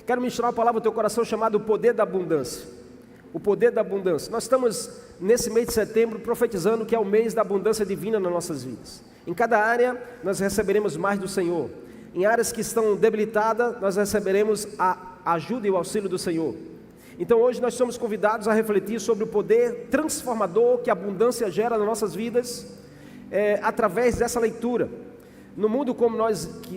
Quero ministrar uma palavra ao teu coração chamada o poder da abundância. O poder da abundância. Nós estamos nesse mês de setembro profetizando que é o mês da abundância divina nas nossas vidas. Em cada área nós receberemos mais do Senhor. Em áreas que estão debilitadas, nós receberemos a ajuda e o auxílio do Senhor. Então hoje nós somos convidados a refletir sobre o poder transformador que a abundância gera nas nossas vidas, através dessa leitura. No mundo como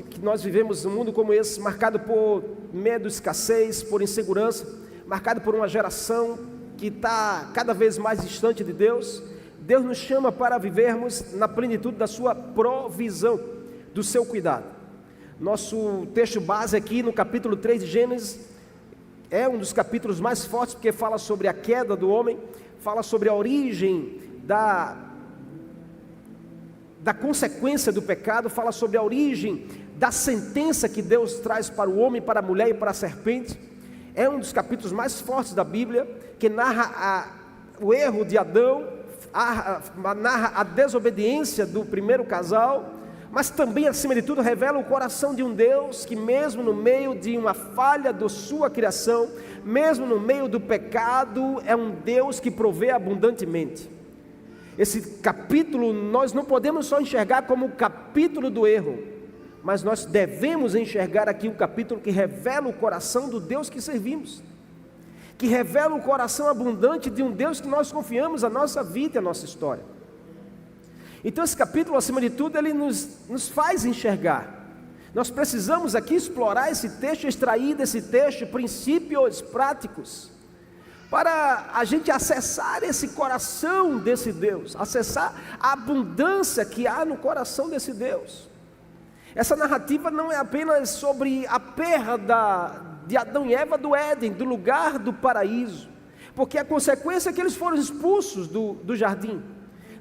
que nós vivemos, um mundo como esse, marcado por medo, escassez, por insegurança, marcado por uma geração que está cada vez mais distante de Deus, Deus nos chama para vivermos na plenitude da sua provisão, do seu cuidado. Nosso texto base aqui no capítulo 3 de Gênesis, é um dos capítulos mais fortes, porque fala sobre a queda do homem, fala sobre a origem da consequência do pecado, fala sobre a origem da sentença que Deus traz para o homem, para a mulher e para a serpente. É um dos capítulos mais fortes da Bíblia, que narra o erro de Adão, narra a desobediência do primeiro casal, mas também, acima de tudo, revela o coração de um Deus que, mesmo no meio de uma falha da sua criação, mesmo no meio do pecado, é um Deus que provê abundantemente. Esse capítulo nós não podemos só enxergar como o capítulo do erro, mas nós devemos enxergar aqui um capítulo que revela o coração do Deus que servimos, que revela o coração abundante de um Deus que nós confiamos a nossa vida e a nossa história. Então esse capítulo, acima de tudo, ele nos faz enxergar. Nós precisamos aqui explorar esse texto, extrair desse texto princípios práticos, para a gente acessar esse coração desse Deus, acessar a abundância que há no coração desse Deus. Essa narrativa não é apenas sobre a perda de Adão e Eva do Éden, do lugar do paraíso, porque a consequência é que eles foram expulsos do jardim.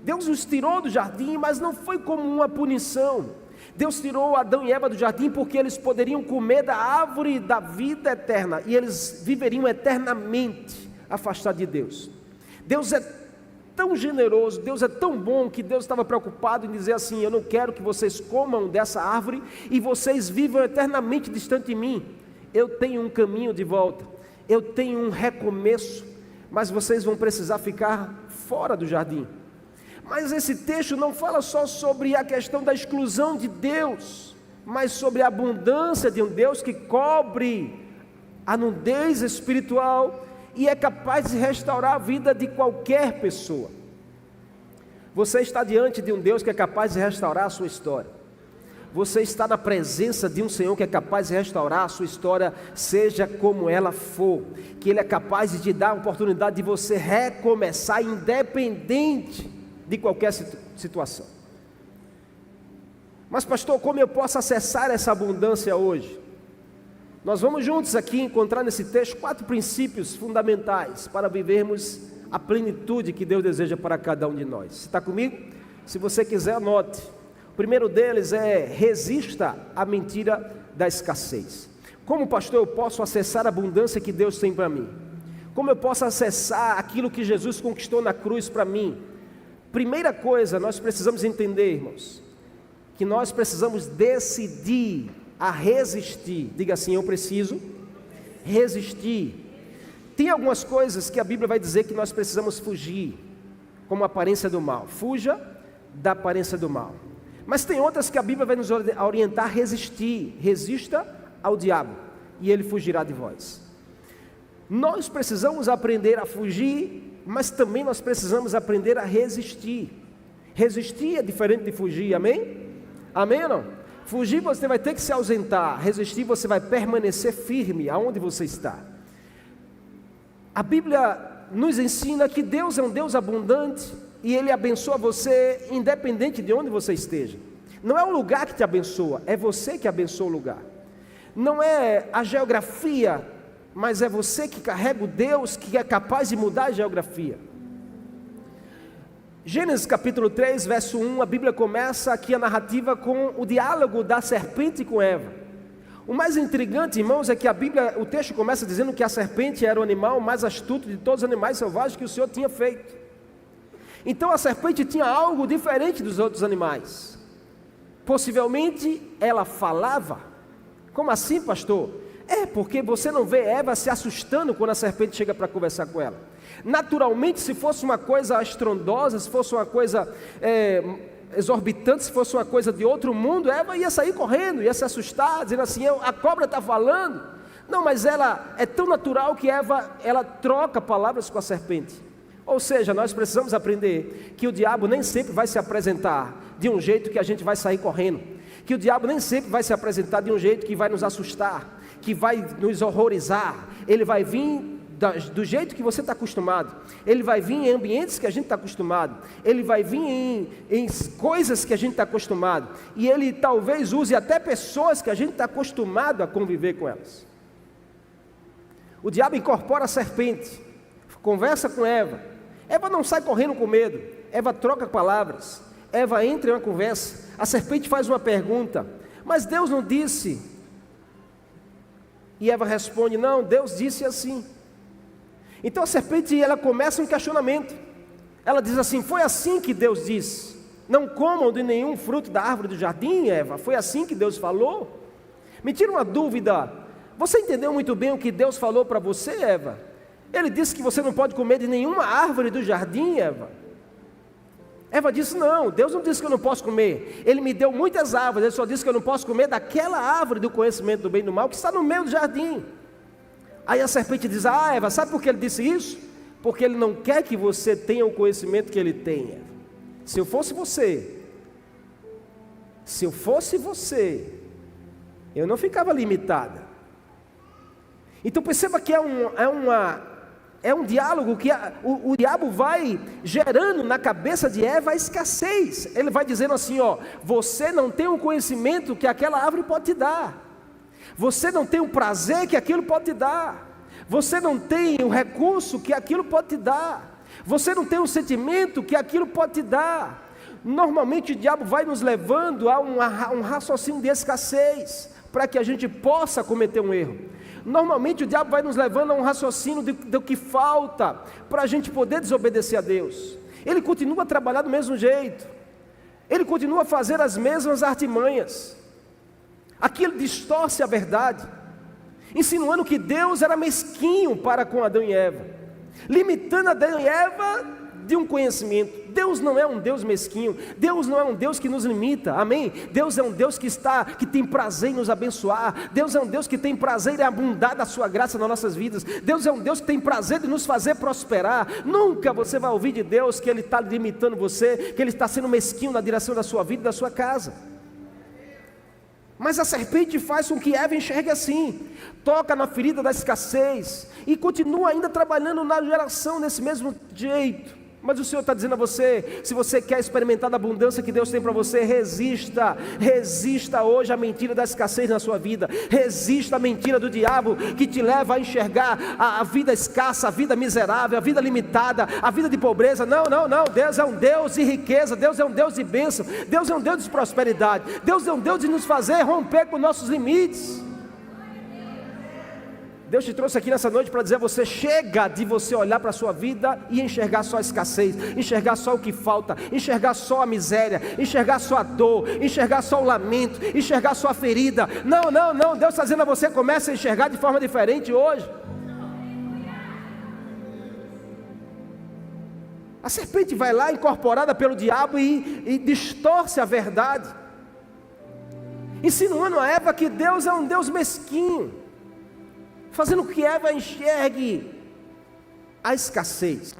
Deus os tirou do jardim, mas não foi como uma punição. Deus tirou Adão e Eva do jardim porque eles poderiam comer da árvore da vida eterna, e eles viveriam eternamente afastados de Deus. Deus é tão generoso, Deus é tão bom, que Deus estava preocupado em dizer assim: eu não quero que vocês comam dessa árvore e vocês vivam eternamente distante de mim. Eu tenho um caminho de volta, eu tenho um recomeço, mas vocês vão precisar ficar fora do jardim. Mas esse texto não fala só sobre a questão da exclusão de Deus, mas sobre a abundância de um Deus que cobre a nudez espiritual e é capaz de restaurar a vida de qualquer pessoa. Você está diante de um Deus que é capaz de restaurar a sua história. Você está na presença de um Senhor que é capaz de restaurar a sua história, seja como ela for, que Ele é capaz de te dar a oportunidade de você recomeçar, independente de qualquer situação. Mas pastor, como eu posso acessar essa abundância hoje? Nós vamos juntos aqui encontrar nesse texto 4 princípios fundamentais para vivermos a plenitude que Deus deseja para cada um de nós. Você está comigo? Se você quiser, anote. O primeiro deles é: resista à mentira da escassez. Como pastor eu posso acessar a abundância que Deus tem para mim? Como eu posso acessar aquilo que Jesus conquistou na cruz para mim? Primeira coisa, nós precisamos entender, irmãos, que nós precisamos decidir a resistir. Diga assim: eu preciso resistir. Tem algumas coisas que a Bíblia vai dizer que nós precisamos fugir, como a aparência do mal. Fuja da aparência do mal. Mas tem outras que a Bíblia vai nos orientar a resistir. Resista ao diabo e ele fugirá de vós. Nós precisamos aprender a fugir, mas também nós precisamos aprender a resistir. Resistir é diferente de fugir, amém? Amém ou não? Fugir você vai ter que se ausentar, resistir você vai permanecer firme aonde você está. A Bíblia nos ensina que Deus é um Deus abundante e Ele abençoa você independente de onde você esteja. Não é o lugar que te abençoa, é você que abençoa o lugar. Não é a geografia, mas é você que carrega o Deus que é capaz de mudar a geografia. Gênesis capítulo 3, verso 1, a Bíblia começa aqui a narrativa com o diálogo da serpente com Eva. O mais intrigante, irmãos, é que o texto começa dizendo que a serpente era o animal mais astuto de todos os animais selvagens que o Senhor tinha feito. Então a serpente tinha algo diferente dos outros animais. Possivelmente ela falava. Como assim, pastor? Porque você não vê Eva se assustando quando a serpente chega para conversar com ela. Naturalmente, se fosse uma coisa estrondosa, se fosse uma coisa exorbitante, se fosse uma coisa de outro mundo, Eva ia sair correndo, ia se assustar, dizendo assim, a cobra está falando. Não, mas ela é tão natural que Eva, ela troca palavras com a serpente. Ou seja, nós precisamos aprender que o diabo nem sempre vai se apresentar de um jeito que a gente vai sair correndo, que o diabo nem sempre vai se apresentar de um jeito que vai nos assustar, que vai nos horrorizar. Ele vai vir do jeito que você está acostumado, ele vai vir em ambientes que a gente está acostumado, ele vai vir em coisas que a gente está acostumado, e ele talvez use até pessoas que a gente está acostumado a conviver com elas. O diabo incorpora a serpente, conversa com Eva. Eva não sai correndo com medo, Eva troca palavras, Eva entra em uma conversa, a serpente faz uma pergunta, mas Deus não disse? E Eva responde, não, Deus disse assim. Então a serpente, ela começa um questionamento, ela diz assim, foi assim que Deus disse, não comam de nenhum fruto da árvore do jardim, Eva, foi assim que Deus falou? Me tira uma dúvida, você entendeu muito bem o que Deus falou para você, Eva? Ele disse que você não pode comer de nenhuma árvore do jardim, Eva. Eva disse, não, Deus não disse que eu não posso comer, Ele me deu muitas árvores, Ele só disse que eu não posso comer daquela árvore do conhecimento do bem e do mal, que está no meio do jardim. Aí a serpente diz, Eva, sabe por que Ele disse isso? Porque Ele não quer que você tenha o conhecimento que Ele tenha. Se eu fosse você, eu não ficava limitada. Então perceba que é um diálogo que o diabo vai gerando na cabeça de Eva a escassez. Ele vai dizendo assim, você não tem o conhecimento que aquela árvore pode te dar, você não tem o prazer que aquilo pode te dar, você não tem o recurso que aquilo pode te dar, você não tem o sentimento que aquilo pode te dar. Normalmente o diabo vai nos levando a um raciocínio de escassez, para que a gente possa cometer um erro. Normalmente o diabo vai nos levando a um raciocínio do que falta, para a gente poder desobedecer a Deus. Ele continua a trabalhar do mesmo jeito, ele continua a fazer as mesmas artimanhas. Aquilo distorce a verdade, insinuando que Deus era mesquinho para com Adão e Eva, limitando Adão e Eva de um conhecimento. Deus não é um Deus mesquinho, Deus não é um Deus que nos limita, amém? Deus é um Deus que tem prazer em nos abençoar, Deus é um Deus que tem prazer em abundar da sua graça nas nossas vidas, Deus é um Deus que tem prazer de nos fazer prosperar. Nunca você vai ouvir de Deus que Ele está limitando você, que Ele está sendo mesquinho na direção da sua vida e da sua casa. Mas a serpente faz com que Eva enxergue assim, toca na ferida da escassez, e continua ainda trabalhando na geração desse mesmo jeito. Mas o Senhor está dizendo a você, se você quer experimentar a abundância que Deus tem para você, resista hoje à mentira da escassez na sua vida, resista à mentira do diabo, que te leva a enxergar a vida escassa, a vida miserável, a vida limitada, a vida de pobreza. Não, Deus é um Deus de riqueza, Deus é um Deus de bênção, Deus é um Deus de prosperidade, Deus é um Deus de nos fazer romper com nossos limites. Deus te trouxe aqui nessa noite para dizer a você, chega de você olhar para a sua vida e enxergar só a escassez, enxergar só o que falta, enxergar só a miséria, enxergar só a dor, enxergar só o lamento, enxergar só a ferida. Não, Deus está dizendo a você, comece a enxergar de forma diferente hoje. A serpente vai lá, incorporada pelo diabo, e distorce a verdade, insinuando a Eva que Deus é um Deus mesquinho, fazendo com que Eva enxergue a escassez.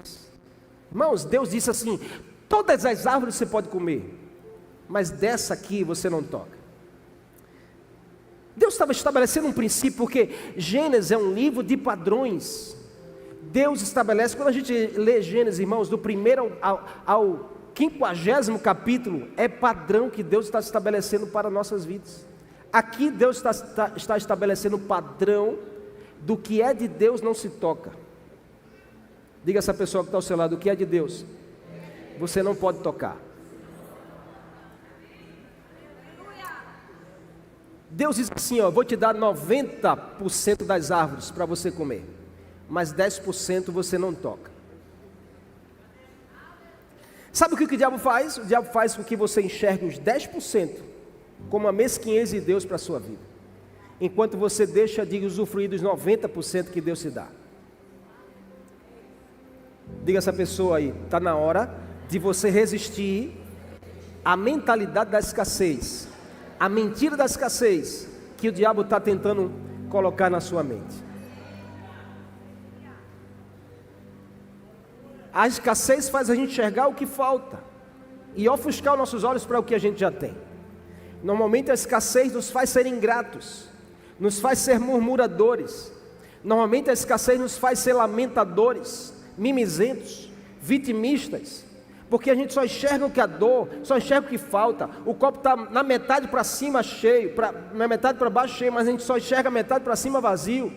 Irmãos, Deus disse assim, todas as árvores você pode comer, mas dessa aqui você não toca. Deus estava estabelecendo um princípio, porque Gênesis é um livro de padrões. Deus estabelece, quando a gente lê Gênesis, irmãos, do primeiro ao 50º capítulo, é padrão que Deus está estabelecendo para nossas vidas. Aqui Deus está estabelecendo padrão do que é de Deus não se toca. Diga a essa pessoa que está ao seu lado, o que é de Deus você não pode tocar. Deus diz assim, vou te dar 90% das árvores para você comer, mas 10% você não toca. Sabe o que o diabo faz? O diabo faz com que você enxergue os 10% como a mesquinhez de Deus para a sua vida. enquanto você deixa de usufruir dos 90% que Deus te dá. Diga a essa pessoa aí, está na hora de você resistir à mentalidade da escassez, a mentira da escassez que o diabo está tentando colocar na sua mente. A escassez faz a gente enxergar o que falta e ofuscar os nossos olhos para o que a gente já tem. Normalmente a escassez nos faz ser ingratos, nos faz ser murmuradores. Normalmente a escassez nos faz ser lamentadores, mimizentos, vitimistas, porque a gente só enxerga o que é dor, só enxerga o que falta. O copo está na metade para cima cheio, na metade para baixo cheio, mas a gente só enxerga a metade para cima vazio.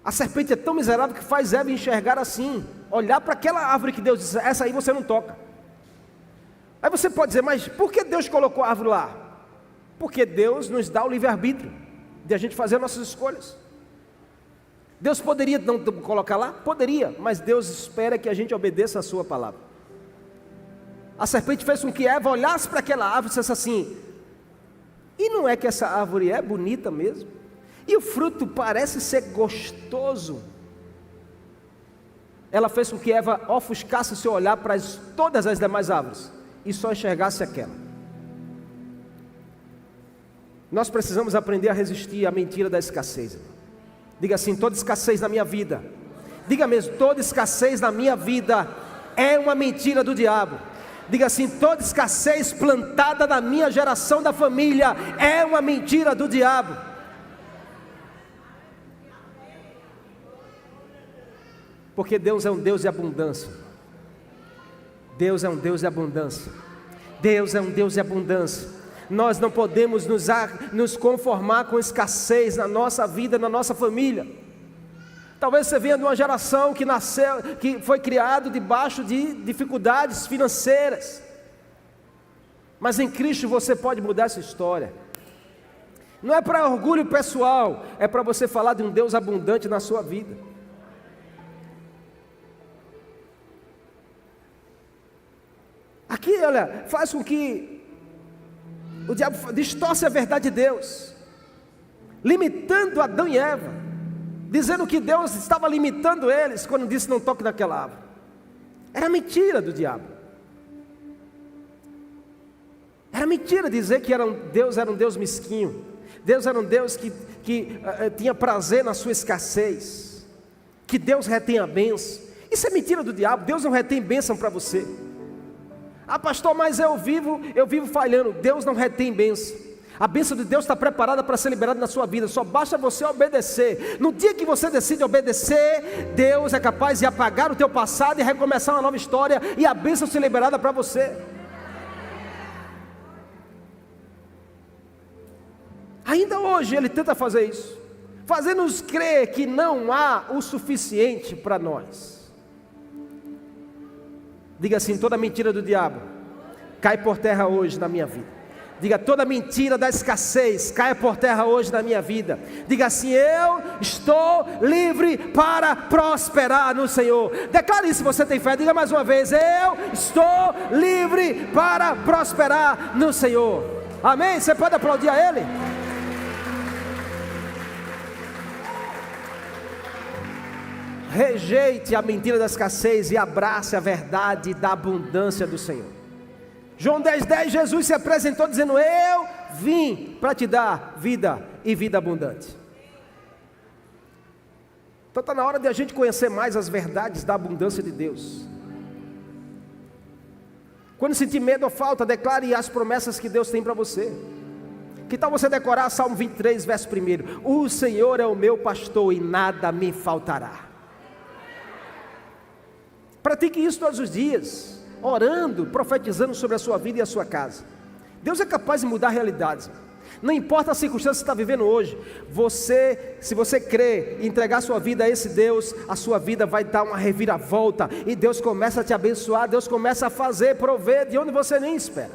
A serpente é tão miserável que faz Eva enxergar assim, olhar para aquela árvore que Deus disse, essa aí você não toca. Aí você pode dizer, mas por que Deus colocou a árvore lá? Porque Deus nos dá o livre-arbítrio de a gente fazer nossas escolhas. Deus poderia não colocar lá? Poderia, mas Deus espera que a gente obedeça a sua palavra. A serpente fez com que Eva olhasse para aquela árvore e dissesse assim, e não é que essa árvore é bonita mesmo? E o fruto parece ser gostoso. Ela fez com que Eva ofuscasse seu olhar para todas as demais árvores e só enxergasse aquela. Nós precisamos aprender a resistir à mentira da escassez. Diga assim, toda escassez na minha vida, diga mesmo, toda escassez na minha vida é uma mentira do diabo. Diga assim, toda escassez plantada na minha geração da família é uma mentira do diabo. Porque Deus é um Deus de abundância. Deus é um Deus de abundância. Deus é um Deus de abundância. Nós não podemos nos conformar com escassez na nossa vida, na nossa família. Talvez você venha de uma geração que foi criado debaixo de dificuldades financeiras. Mas em Cristo você pode mudar essa história. Não é para orgulho pessoal, é para você falar de um Deus abundante na sua vida. Aqui, olha, faz com que o diabo distorce a verdade de Deus, limitando Adão e Eva, dizendo que Deus estava limitando eles quando disse não toque naquela árvore. Era mentira do diabo. Era mentira dizer que Deus era um Deus mesquinho. Deus era um Deus que tinha prazer na sua escassez, que Deus retém a bênção. Isso é mentira do diabo. Deus não retém bênção para você. Ah, pastor, mas eu vivo falhando. Deus não retém bênção. A bênção de Deus está preparada para ser liberada na sua vida. Só basta você obedecer. No dia que você decide obedecer, Deus é capaz de apagar o teu passado e recomeçar uma nova história, e a bênção ser liberada para você. Ainda hoje ele tenta fazer isso, fazendo-nos crer que não há o suficiente para nós. Diga assim, toda mentira do diabo cai por terra hoje na minha vida. Diga, toda mentira da escassez cai por terra hoje na minha vida. Diga assim, eu estou livre para prosperar no Senhor. Declare isso se você tem fé. Diga mais uma vez, eu estou livre para prosperar no Senhor. Amém? Você pode aplaudir a Ele? Rejeite a mentira da escassez e abrace a verdade da abundância do Senhor. João 10:10, Jesus se apresentou dizendo, eu vim para te dar vida e vida abundante. Então está na hora de a gente conhecer mais as verdades da abundância de Deus. Quando sentir medo ou falta, declare as promessas que Deus tem para você. Que tal você decorar Salmo 23, verso 1? O Senhor é o meu pastor e nada me faltará. Pratique isso todos os dias, orando, profetizando sobre a sua vida e a sua casa. Deus é capaz de mudar realidades. Não importa a circunstância que você está vivendo hoje, se você crer e entregar sua vida a esse Deus, a sua vida vai dar uma reviravolta, e Deus começa a te abençoar, Deus começa a fazer, prover de onde você nem espera.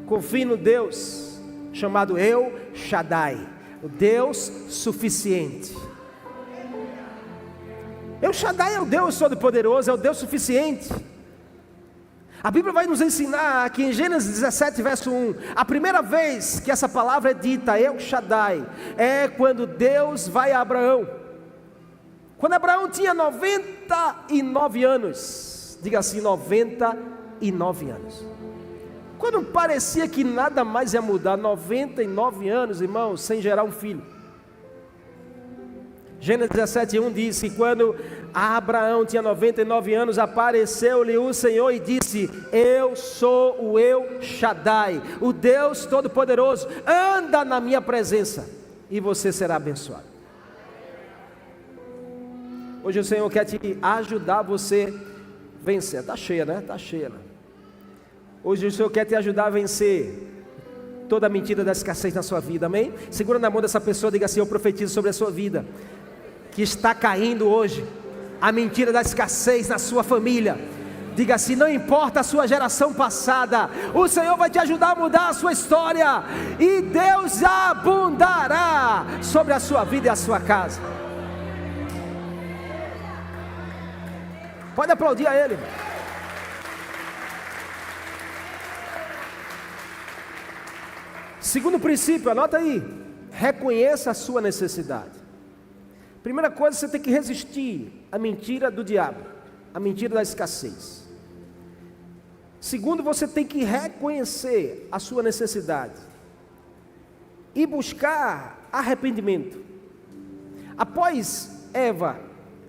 Confie no Deus chamado El Shaddai, o Deus suficiente. El Shaddai é o Deus Todo-Poderoso, é o Deus suficiente. A Bíblia vai nos ensinar que em Gênesis 17, verso 1, a primeira vez que essa palavra é dita, El Shaddai, é quando Deus vai a Abraão. Quando Abraão tinha 99 anos, diga assim, 99 anos. Quando parecia que nada mais ia mudar, 99 anos, irmãos, sem gerar um filho. Gênesis 17, 1 diz que quando Abraão tinha 99 anos, apareceu-lhe o Senhor e disse: eu sou o El Shaddai, o Deus Todo-Poderoso, anda na minha presença e você será abençoado. Hoje o Senhor quer te ajudar você a vencer. Está cheia, né? Está cheia, né? Hoje o Senhor quer te ajudar a vencer toda a mentira da escassez na sua vida, amém? Segura na mão dessa pessoa, diga assim: eu profetizo sobre a sua vida, que está caindo hoje a mentira da escassez na sua família. Diga assim: não importa a sua geração passada, o Senhor vai te ajudar a mudar a sua história, e Deus abundará sobre a sua vida e a sua casa. Pode aplaudir a Ele. Segundo princípio, anota aí: reconheça a sua necessidade. Primeira coisa, você tem que resistir à mentira do diabo, à mentira da escassez. Segundo, você tem que reconhecer a sua necessidade e buscar arrependimento. Após Eva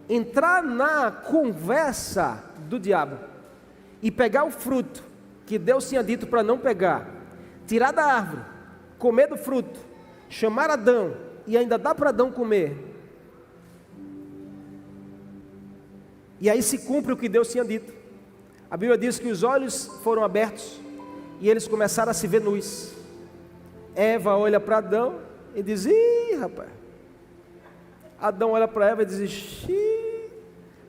entrar na conversa do diabo e pegar o fruto que Deus tinha dito para não pegar, tirar da árvore, comer do fruto, chamar Adão e ainda dar para Adão comer, e aí se cumpre o que Deus tinha dito. A Bíblia diz que os olhos foram abertos e eles começaram a se ver nus. Eva olha para Adão e diz: ih, rapaz. Adão olha para Eva e diz: xiii,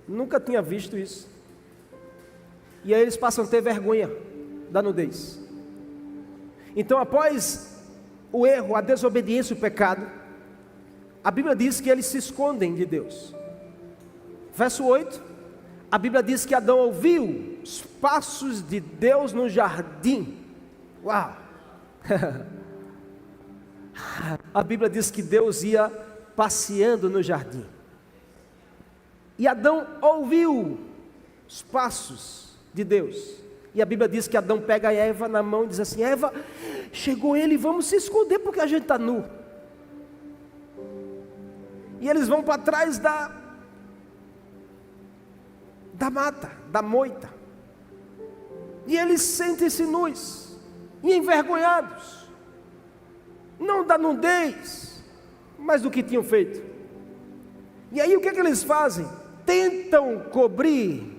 nunca tinha visto isso. E aí eles passam a ter vergonha da nudez. Então, após o erro, a desobediência e o pecado, a Bíblia diz que eles se escondem de Deus. Verso 8, a Bíblia diz que Adão ouviu os passos de Deus no jardim. Uau! A Bíblia diz que Deus ia passeando no jardim. E Adão ouviu os passos de Deus. E a Bíblia diz que Adão pega a Eva na mão e diz assim: Eva, chegou ele, vamos se esconder porque a gente está nu. E eles vão para trás da mata, da moita. E eles sentem-se nus e envergonhados, não da nudez, mas do que tinham feito. E aí o que é que eles fazem? Tentam cobrir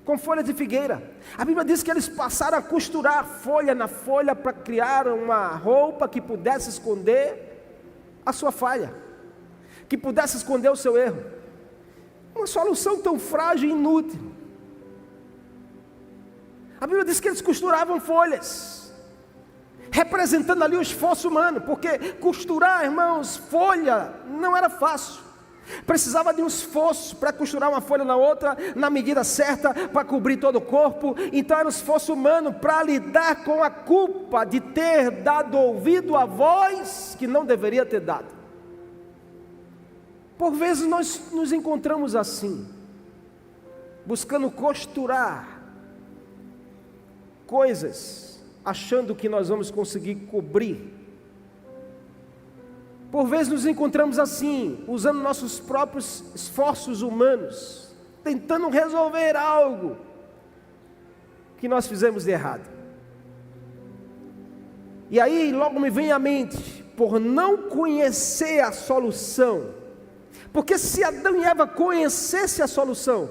com folha de figueira. A Bíblia diz que eles passaram a costurar folha na folha para criar uma roupa que pudesse esconder a sua falha, que pudesse esconder o seu erro. Uma solução tão frágil e inútil. A Bíblia diz que eles costuravam folhas, representando ali o esforço humano, porque costurar, irmãos, folha não era fácil. Precisava de um esforço para costurar uma folha na outra, na medida certa, para cobrir todo o corpo. Então era um esforço humano para lidar com a culpa de ter dado ouvido à voz que não deveria ter dado. Por vezes nós nos encontramos assim, buscando costurar coisas, achando que nós vamos conseguir cobrir. Por vezes nos encontramos assim, usando nossos próprios esforços humanos, tentando resolver algo que nós fizemos de errado. E aí logo me vem à mente, por não conhecer a solução, porque se Adão e Eva conhecessem a solução,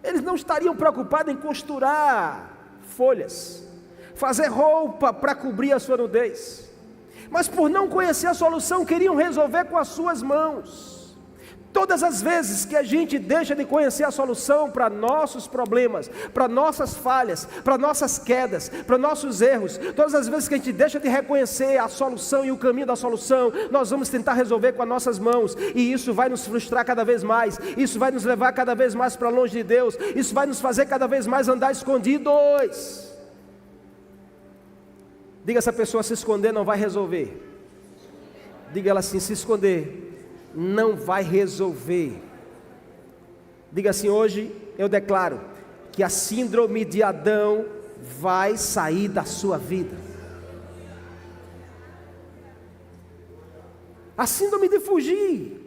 eles não estariam preocupados em costurar folhas, fazer roupa para cobrir a sua nudez. Mas por não conhecer a solução, queriam resolver com as suas mãos. Todas as vezes que a gente deixa de conhecer a solução para nossos problemas, para nossas falhas, para nossas quedas, para nossos erros, todas as vezes que a gente deixa de reconhecer a solução e o caminho da solução, nós vamos tentar resolver com as nossas mãos, e isso vai nos frustrar cada vez mais, isso vai nos levar cada vez mais para longe de Deus, isso vai nos fazer cada vez mais andar escondidos. Diga essa pessoa: se esconder não vai resolver. Diga ela assim: se esconder não vai resolver. Diga assim: hoje eu declaro que a síndrome de Adão vai sair da sua vida. A síndrome de fugir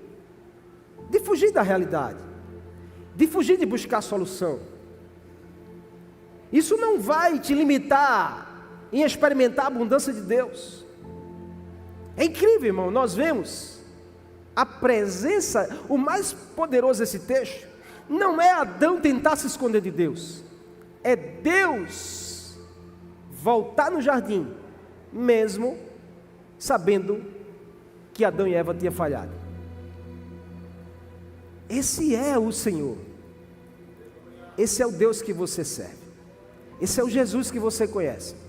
da realidade, de fugir de buscar solução. Isso não vai te limitar em experimentar a abundância de Deus. É incrível, irmão, nós vemos a presença, o mais poderoso desse texto, não é Adão tentar se esconder de Deus, é Deus voltar no jardim, mesmo sabendo que Adão e Eva tinham falhado. Esse é o Senhor, esse é o Deus que você serve, esse é o Jesus que você conhece,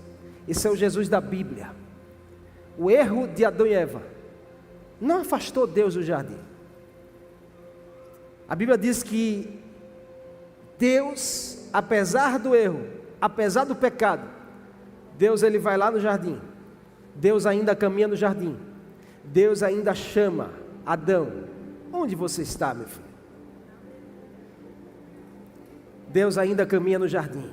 esse é o Jesus da Bíblia. O erro de Adão e Eva não afastou Deus do jardim. A Bíblia diz que Deus, apesar do erro, apesar do pecado, Deus ele vai lá no jardim, Deus ainda caminha no jardim, Deus ainda chama Adão: onde você está, meu filho? Deus ainda caminha no jardim,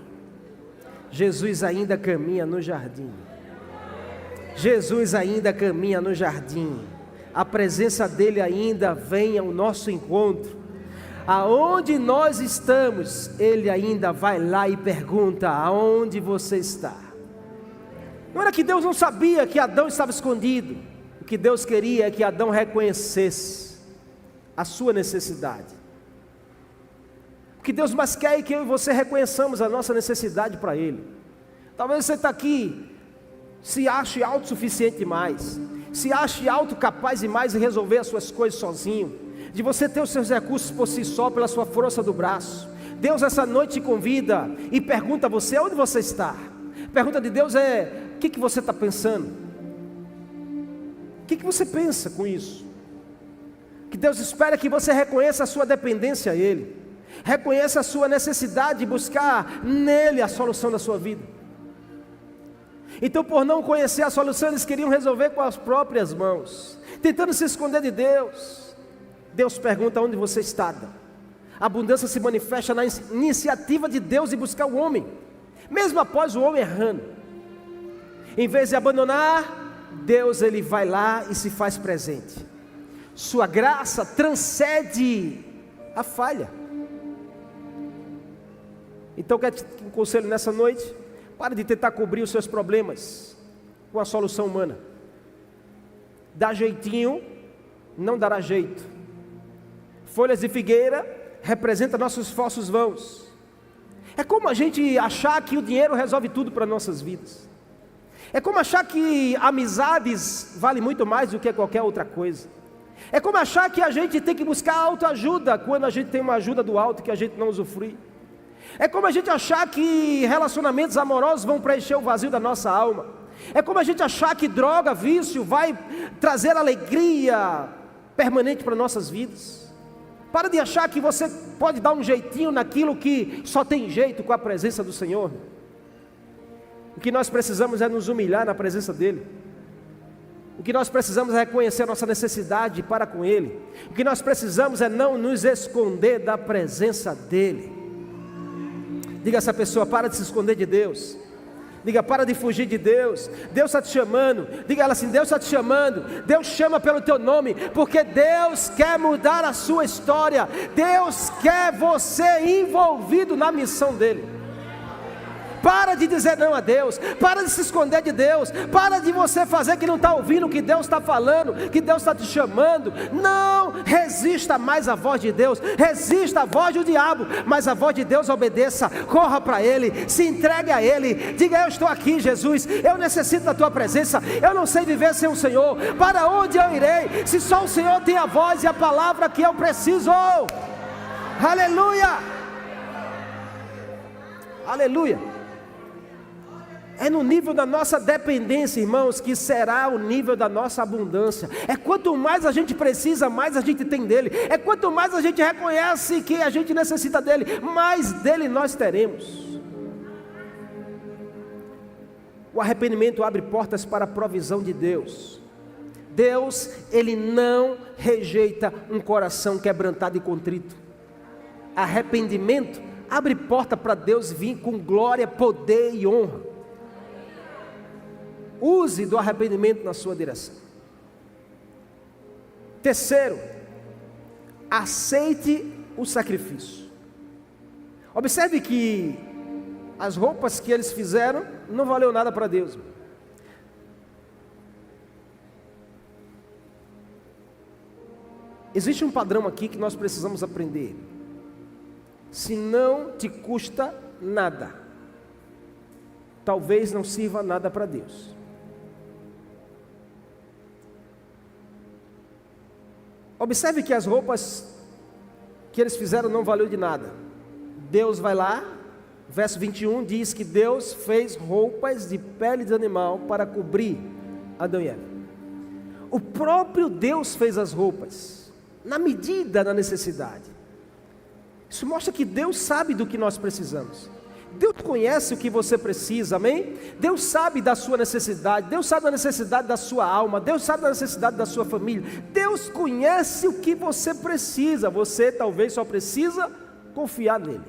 Jesus ainda caminha no jardim, Jesus ainda caminha no jardim, a presença dele ainda vem ao nosso encontro. Aonde nós estamos, ele ainda vai lá e pergunta: aonde você está? Não era que Deus não sabia que Adão estava escondido. O que Deus queria é que Adão reconhecesse a sua necessidade. O que Deus mais quer é que eu e você reconheçamos a nossa necessidade para Ele. Talvez você está aqui, se ache autossuficiente demais, se ache autocapaz demais de resolver as suas coisas sozinho, de você ter os seus recursos por si só, pela sua força do braço. Deus essa noite te convida e pergunta a você: onde você está? A pergunta de Deus é: o que você está pensando? O que você pensa com isso? Que Deus espera que você reconheça a sua dependência a Ele, reconheça a sua necessidade de buscar nele a solução da sua vida. Então, por não conhecer a solução, eles queriam resolver com as próprias mãos, tentando se esconder de Deus. Deus pergunta: onde você está? A abundância se manifesta na iniciativa de Deus de buscar o homem, mesmo após o homem errando. Em vez de abandonar, Deus ele vai lá e se faz presente. Sua graça transcende a falha. Então, quero te dar um conselho nessa noite: pare de tentar cobrir os seus problemas com a solução humana. Dá jeitinho, não dará jeito. Folhas de figueira representam nossos esforços vãos. É como a gente achar que o dinheiro resolve tudo para nossas vidas. É como achar que amizades valem muito mais do que qualquer outra coisa. É como achar que a gente tem que buscar autoajuda quando a gente tem uma ajuda do alto que a gente não usufrui. É como a gente achar que relacionamentos amorosos vão preencher o vazio da nossa alma. É como a gente achar que droga, vício vai trazer alegria permanente para nossas vidas. Para de achar que você pode dar um jeitinho naquilo que só tem jeito com a presença do Senhor. O que nós precisamos é nos humilhar na presença dEle. O que nós precisamos é reconhecer a nossa necessidade para com Ele. O que nós precisamos é não nos esconder da presença dEle. Diga a essa pessoa: para de se esconder de Deus. Diga: para de fugir de Deus. Deus está te chamando. Diga a ela assim: Deus está te chamando. Deus chama pelo teu nome, porque Deus quer mudar a sua história. Deus quer você envolvido na missão dEle. Para de dizer não a Deus, para de se esconder de Deus, para de você fazer que não está ouvindo o que Deus está falando, que Deus está te chamando. Não resista mais à voz de Deus, resista à voz do diabo, mas a voz de Deus obedeça, corra para Ele, se entregue a Ele, diga: eu estou aqui, Jesus, eu necessito da Tua presença, eu não sei viver sem o Senhor, para onde eu irei, se só o Senhor tem a voz e a palavra que eu preciso? Aleluia, aleluia. É no nível da nossa dependência, irmãos, que será o nível da nossa abundância. É quanto mais a gente precisa, mais a gente tem dele. É quanto mais a gente reconhece que a gente necessita dele, mais dele nós teremos. O arrependimento abre portas para a provisão de Deus. Deus, Ele não rejeita um coração quebrantado e contrito. Arrependimento abre porta para Deus vir com glória, poder e honra. Use do arrependimento na sua direção. Terceiro, aceite o sacrifício. Observe que as roupas que eles fizeram não valeu nada para Deus. Existe um padrão aqui que nós precisamos aprender. Se não te custa nada, talvez não sirva nada para Deus. Observe que as roupas que eles fizeram não valeu de nada. Deus vai lá, verso 21 diz que Deus fez roupas de pele de animal para cobrir Adão e Eva. O próprio Deus fez as roupas, na medida da necessidade. Isso mostra que Deus sabe do que nós precisamos. Deus conhece o que você precisa, amém? Deus sabe da sua necessidade, Deus sabe da necessidade da sua alma, Deus sabe da necessidade da sua família. Deus conhece o que você precisa, você talvez só precisa confiar nele.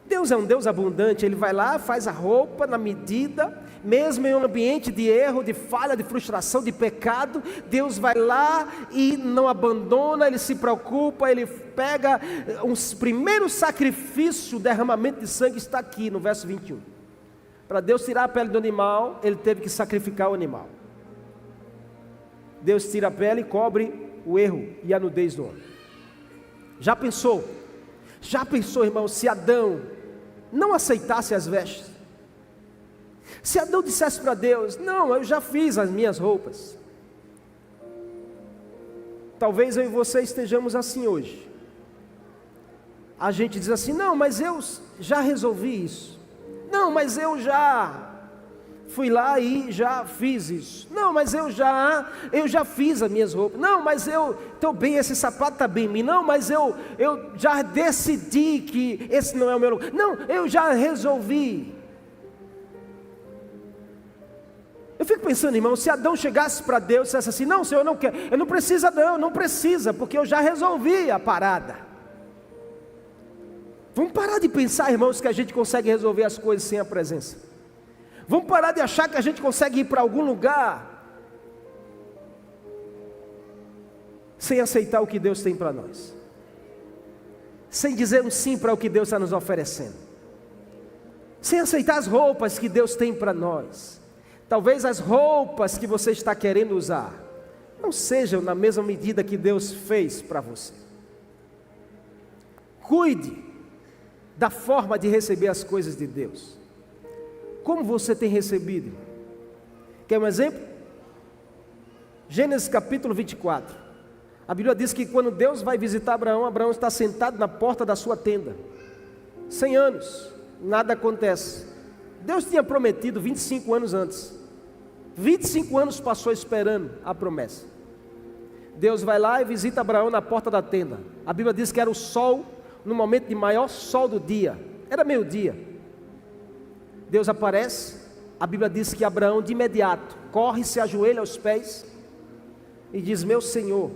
Deus é um Deus abundante, Ele vai lá, faz a roupa na medida, mesmo em um ambiente de erro, de falha, de frustração, de pecado, Deus vai lá e não abandona, Ele se preocupa, Ele pega um primeiro sacrifício, o derramamento de sangue está aqui no verso 21. Para Deus tirar a pele do animal, Ele teve que sacrificar o animal. Deus tira a pele e cobre o erro e a nudez do homem. Já pensou, irmão, se Adão não aceitasse as vestes? Se Adão dissesse para Deus: não, eu já fiz as minhas roupas. Talvez eu e você estejamos assim hoje. A gente diz assim: não, mas eu já resolvi isso. Não, mas eu já fui lá e já fiz isso. Não, mas eu já fiz as minhas roupas. Não, mas eu estou bem, esse sapato está bem em mim. Não, mas eu já decidi que esse não é o meu lugar. Não, eu já resolvi. Eu fico pensando, irmão, se Adão chegasse para Deus e dissesse assim: não, Senhor, eu não quero, eu não precisa, não precisa, porque eu já resolvi a parada. Vamos parar de pensar, irmãos, que a gente consegue resolver as coisas sem a presença. Vamos parar de achar que a gente consegue ir para algum lugar sem aceitar o que Deus tem para nós, sem dizer um sim para o que Deus está nos oferecendo, sem aceitar as roupas que Deus tem para nós. Talvez as roupas que você está querendo usar não sejam na mesma medida que Deus fez para você. Cuide da forma de receber as coisas de Deus. Como você tem recebido? Quer um exemplo? Gênesis capítulo 24. A Bíblia diz que quando Deus vai visitar Abraão, Abraão está sentado na porta da sua tenda. 100 anos, nada acontece. Deus tinha prometido 25 anos antes. 25 anos passou esperando a promessa. Deus vai lá e visita Abraão na porta da tenda. A Bíblia diz que era o sol, no momento de maior sol do dia. Era meio-dia. Deus aparece. A Bíblia diz que Abraão de imediato corre, se ajoelha aos pés e diz: meu Senhor,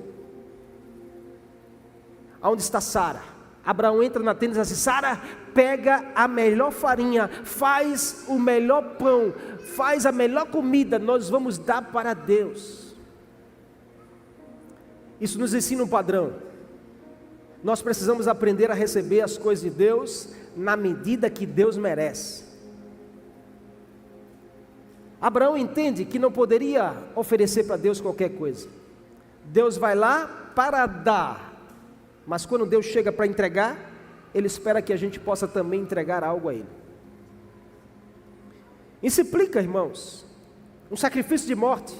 aonde está Sara? Abraão entra na tenda e diz assim: Sara, pega a melhor farinha, faz o melhor pão, faz a melhor comida, nós vamos dar para Deus. Isso nos ensina um padrão. Nós precisamos aprender a receber as coisas de Deus na medida que Deus merece. Abraão entende que não poderia oferecer para Deus qualquer coisa. Deus vai lá para dar, mas quando Deus chega para entregar, Ele espera que a gente possa também entregar algo a Ele. Isso implica, irmãos, um sacrifício de morte.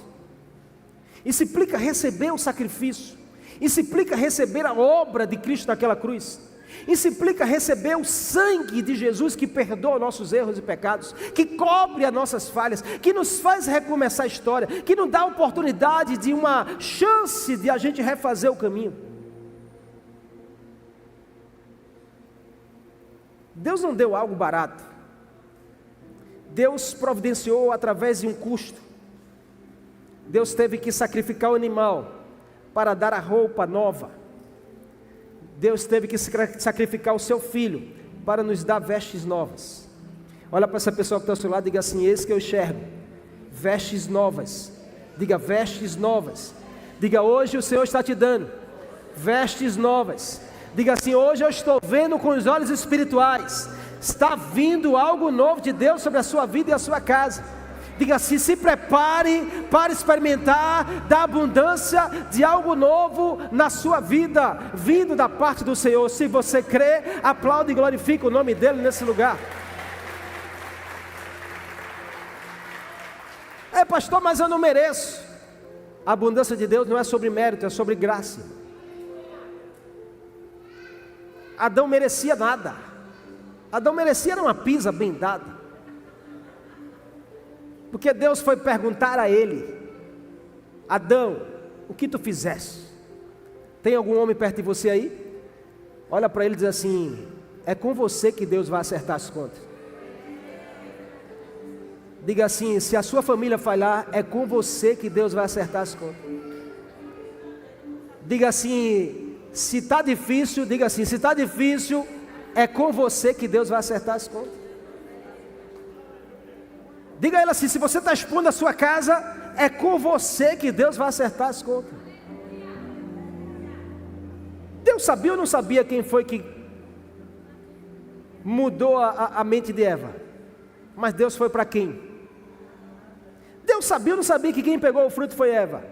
Isso implica receber o sacrifício. Isso implica receber a obra de Cristo naquela cruz. Isso implica receber o sangue de Jesus que perdoa nossos erros e pecados, que cobre as nossas falhas, que nos faz recomeçar a história, que nos dá a oportunidade de uma chance de a gente refazer o caminho. Deus não deu algo barato. Deus providenciou através de um custo. Deus teve que sacrificar o animal para dar a roupa nova. Deus teve que sacrificar o seu filho para nos dar vestes novas. Olha para essa pessoa que está ao seu lado e diga assim: eis que eu enxergo vestes novas. Diga: vestes novas. Diga: hoje o Senhor está te dando vestes novas. Diga assim: hoje eu estou vendo com os olhos espirituais. Está vindo algo novo de Deus sobre a sua vida e a sua casa. Diga assim: se prepare para experimentar da abundância de algo novo na sua vida, vindo da parte do Senhor. Se você crê, aplaude e glorifique o nome dEle nesse lugar. Pastor, mas eu não mereço. A abundância de Deus não é sobre mérito, é sobre graça. Adão merecia nada. Adão merecia uma pisa bem dada. Porque Deus foi perguntar a ele: Adão, o que tu fizeste? Tem algum homem perto de você aí? Olha para ele e diz assim: é com você que Deus vai acertar as contas. Diga assim: se a sua família falhar, é com você que Deus vai acertar as contas. Diga assim: se está difícil, diga assim: se está difícil, é com você que Deus vai acertar as contas. Diga a ele assim: se você está expondo a sua casa, é com você que Deus vai acertar as contas. Deus sabia ou não sabia quem foi que mudou a mente de Eva? Mas Deus foi para quem? Deus sabia ou não sabia que quem pegou o fruto foi Eva?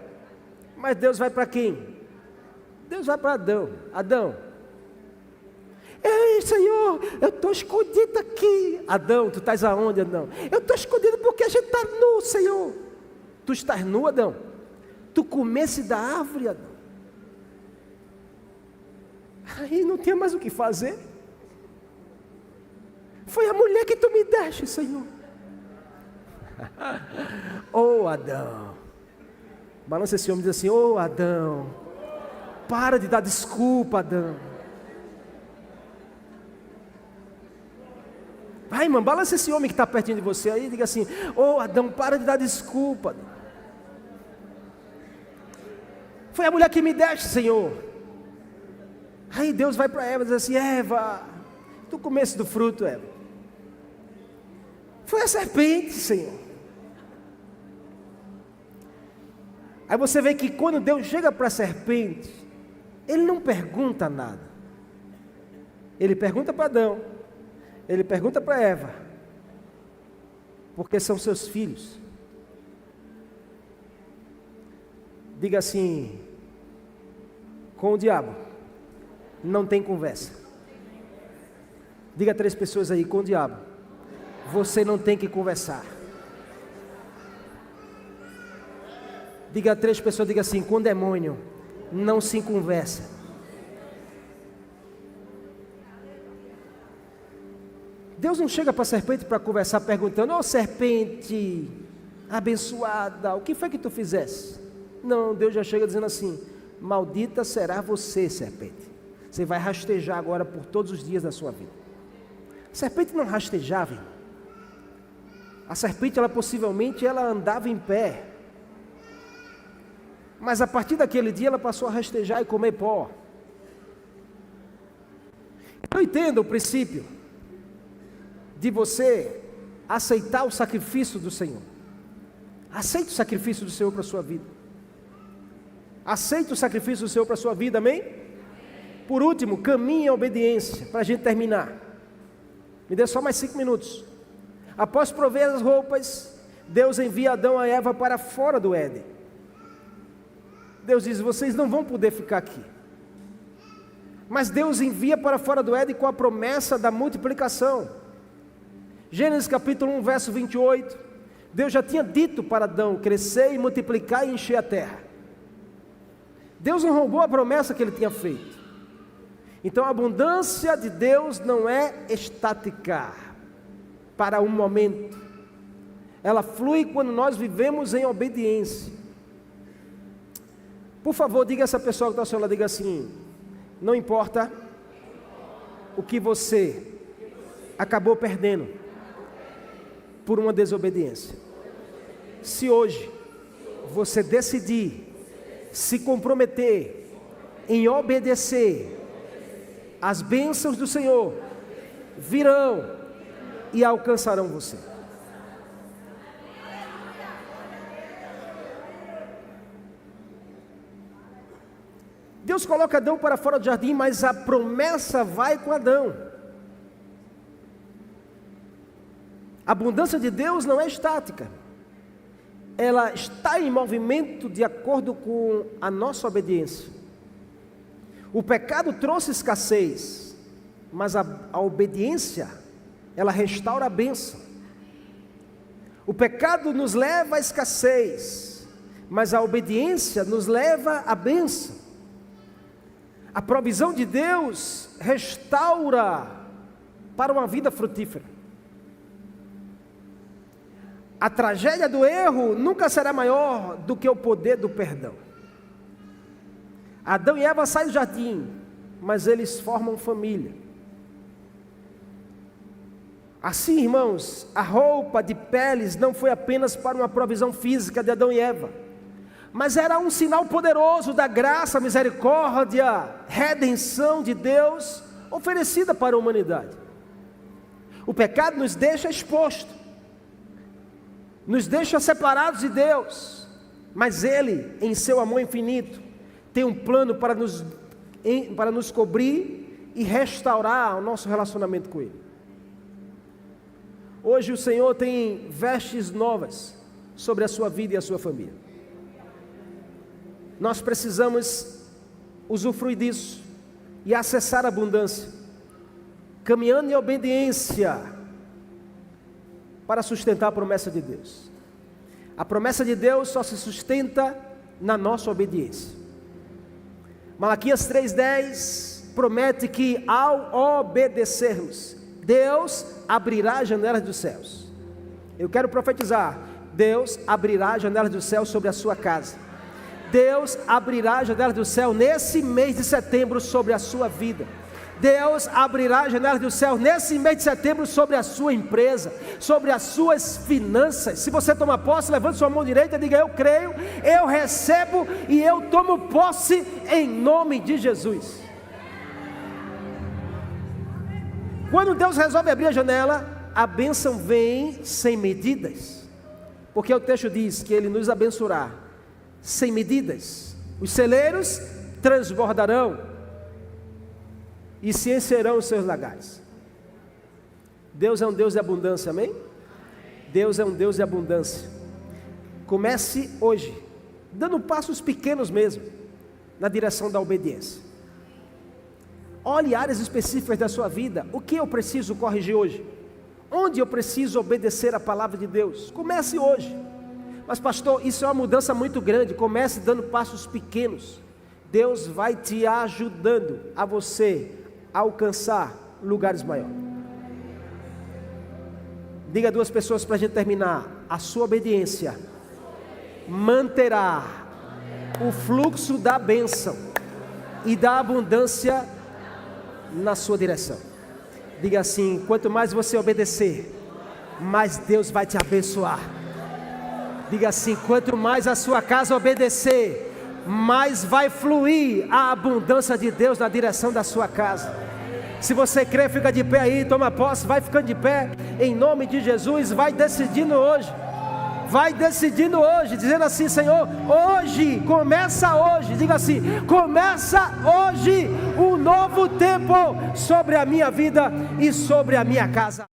Mas Deus vai para quem? Deus vai para Adão. Adão: ei, Senhor, eu estou escondido aqui. Adão, tu estás aonde, Adão? Eu estou escondido porque a gente está nu, Senhor. Tu estás nu, Adão? Tu comesse da árvore, Adão? Aí não tinha mais o que fazer. Foi a mulher que tu me deste, Senhor. Oh, Adão. Balança esse homem e diz assim: oh, Adão, para de dar desculpa, Adão. Vai, irmão, balança esse homem que está pertinho de você aí e diga assim: oh, Adão, para de dar desculpa. Foi a mulher que me deste, Senhor. Aí Deus vai para Eva e diz assim: Eva, tu comeste do fruto, Eva. Foi a serpente, Senhor. Aí você vê que quando Deus chega para a serpente, Ele não pergunta nada. Ele pergunta para Adão, Ele pergunta para Eva, porque são seus filhos. Diga assim: com o diabo não tem conversa. Diga a 3 pessoas aí: com o diabo você não tem que conversar. Diga a 3 pessoas, diga assim: com o demônio não se conversa. Deus não chega para a serpente para conversar perguntando: ô serpente abençoada, o que foi que tu fizeste? Não, Deus já chega dizendo assim: maldita será você, serpente. Você vai rastejar agora por todos os dias da sua vida. A serpente não rastejava, irmão. A serpente, possivelmente ela andava em pé. Mas a partir daquele dia ela passou a rastejar e comer pó. Eu entendo o princípio de você aceitar o sacrifício do Senhor. Aceite o sacrifício do Senhor para a sua vida. Aceite o sacrifício do Senhor para a sua vida, amém? Por último, caminhe em obediência, para a gente terminar. Me dê só mais 5 minutos. Após prover as roupas, Deus envia Adão e Eva para fora do Éden. Deus diz: vocês não vão poder ficar aqui. Mas Deus envia para fora do Éden com a promessa da multiplicação. Gênesis capítulo 1, verso 28. Deus já tinha dito para Adão: crescer e multiplicar e encher a terra. Deus não roubou a promessa que Ele tinha feito. Então a abundância de Deus não é estática, para um momento. Ela flui quando nós vivemos em obediência. Por favor, diga a essa pessoa que está ao seu lado, diga assim: não importa o que você acabou perdendo, por uma desobediência. Se hoje você decidir se comprometer em obedecer, as bênçãos do Senhor virão e alcançarão você. Deus coloca Adão para fora do jardim, mas a promessa vai com Adão. A abundância de Deus não é estática. Ela está em movimento de acordo com a nossa obediência. O pecado trouxe escassez, mas a obediência, ela restaura a bênção. O pecado nos leva à escassez, mas a obediência nos leva à bênção. A provisão de Deus restaura para uma vida frutífera. A tragédia do erro nunca será maior do que o poder do perdão. Adão e Eva saem do jardim, mas eles formam família. Assim, irmãos, a roupa de peles não foi apenas para uma provisão física de Adão e Eva, mas era um sinal poderoso da graça, misericórdia, redenção de Deus oferecida para a humanidade. O pecado nos deixa expostos, nos deixa separados de Deus, mas Ele, em seu amor infinito, tem um plano para nos cobrir e restaurar o nosso relacionamento com Ele. Hoje o Senhor tem vestes novas sobre a sua vida e a sua família. Nós precisamos usufruir disso e acessar a abundância, caminhando em obediência para sustentar a promessa de Deus. A promessa de Deus só se sustenta na nossa obediência. Malaquias 3:10 promete que ao obedecermos, Deus abrirá as janelas dos céus. Eu quero profetizar: Deus abrirá as janelas dos céus sobre a sua casa. Deus abrirá as janelas do céu nesse mês de setembro sobre a sua vida. Deus abrirá as janelas do céu nesse mês de setembro sobre a sua empresa, sobre as suas finanças. Se você toma posse, levante sua mão direita e diga: eu creio, eu recebo e eu tomo posse em nome de Jesus. Quando Deus resolve abrir a janela, a bênção vem sem medidas, porque o texto diz que Ele nos abençoará sem medidas. Os celeiros transbordarão e se encherão os seus lagares. Deus é um Deus de abundância, amém? Deus é um Deus de abundância. Comece hoje, dando passos pequenos mesmo, na direção da obediência. Olhe áreas específicas da sua vida. O que eu preciso corrigir hoje? Onde eu preciso obedecer a palavra de Deus? Comece hoje. Mas pastor, isso é uma mudança muito grande. Comece dando passos pequenos. Deus vai te ajudando a você alcançar lugares maiores. Diga a duas pessoas para a gente terminar: a sua obediência manterá o fluxo da bênção e da abundância na sua direção. Diga assim: quanto mais você obedecer, mais Deus vai te abençoar. Diga assim: quanto mais a sua casa obedecer, mais vai fluir a abundância de Deus na direção da sua casa. Se você crê, fica de pé aí, toma posse, vai ficando de pé, em nome de Jesus. Vai decidindo hoje, dizendo assim: Senhor, hoje, começa hoje, diga assim: começa hoje um novo tempo sobre a minha vida e sobre a minha casa.